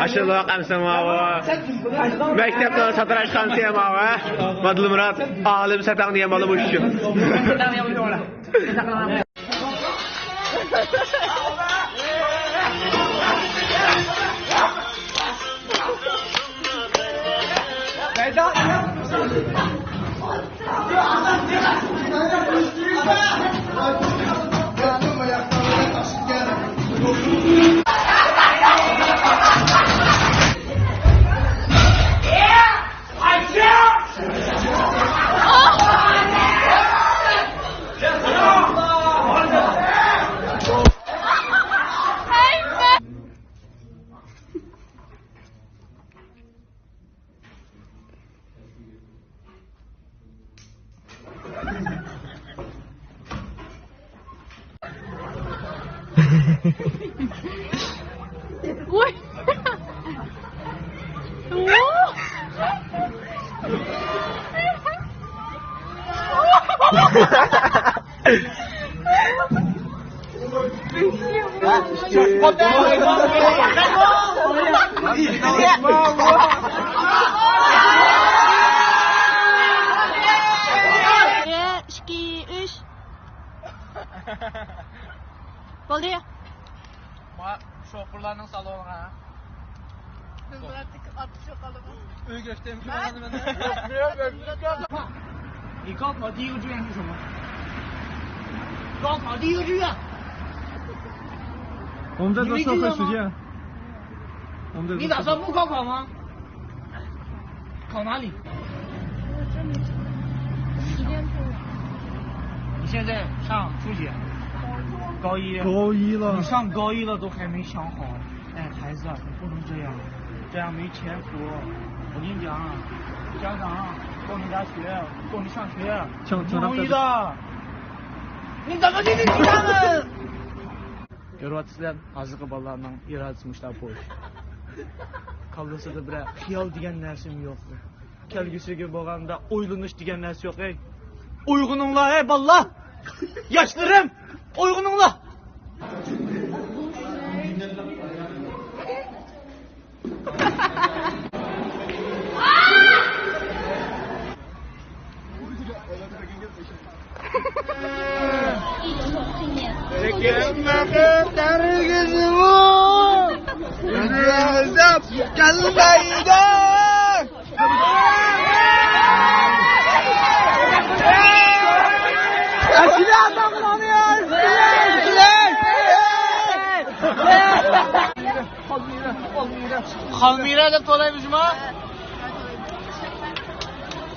Aşırılığa qəmsəmağa, məktəbdən sataraş xansiyamağa, Madlı Murad, alim satan diyemalı bu işçi. Ui. Oldu ya. Şoförlerin salonuna. Biz artık atış yapalım. Öyle göstereyim ki bana ben de. Yok. 你高考第一个志愿是什么？高考第一个志愿。我们在做社会实践。你打算不高考吗？考哪里？你现在上初几？高一。高一了。你上高一了都还没想好，哎，孩子，你不能这样，这样没前途。我跟你讲，家长供你大学，供你上学，不容易的。你怎么去理解他们？Görüyorsunuz, azıcık ballarla yaratmışlar bu iş. Kallası da bire xiyal degan narsim yo'q. Kelgisiga bo'lganda o'ylanish degan narsa yo'q, ey. Uyg'uninglar, ey ballar. Yoshlarim, uyg'uninglar. Halmira deb to'laymiz mi?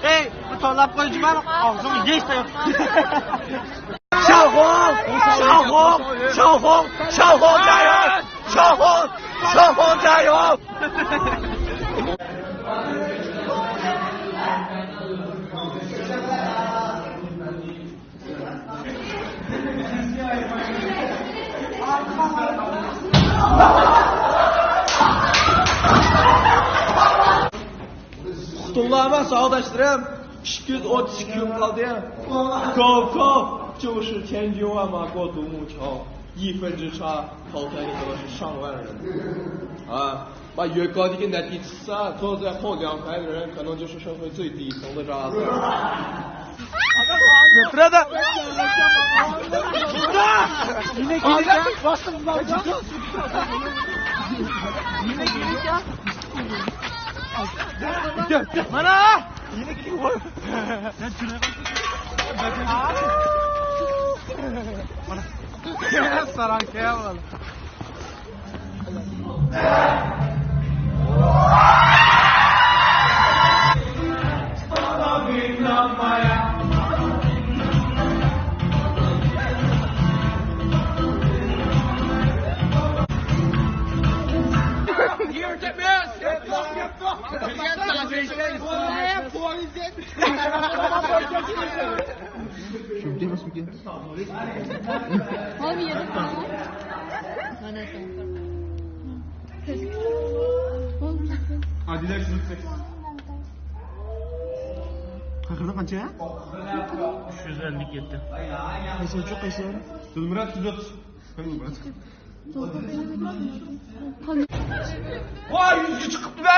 Ey, bu to'lab qo'yishmi? Og'zim yeysa yo'q. 小红，小红，小红，小红加油！小红，小红加油！Xutullarıma sağdaşlarım, 232 gün kaldı ya. Go！ 就是千军万马过独木桥，1分之差淘汰的可能是上万人啊！把越高的给那第3，坐在后2排的人可能就是社会最底层的渣子。Mana? Yine kim var? Mana? Sarankaya var. Şöyle nasıl bir Abi yedim tamam. Bana Adiler sınıfta. Kakırda kaç ya? 357. Kaçıncı kaçı? Murat 130. Murat. Vay yüzü çıkıptı be!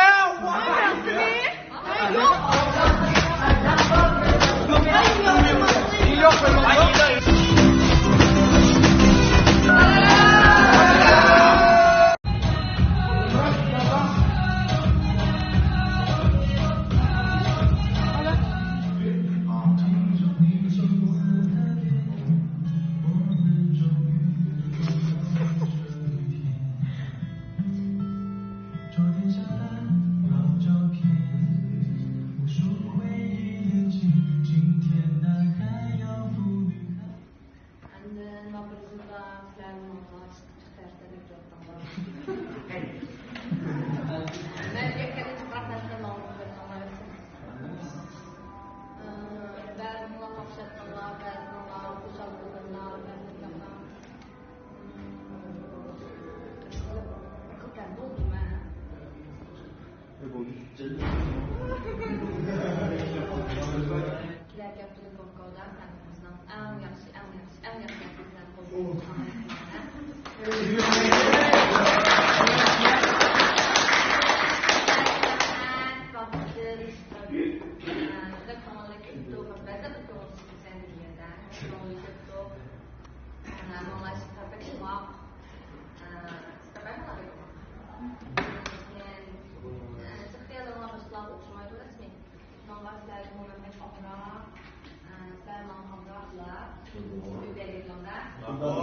Allah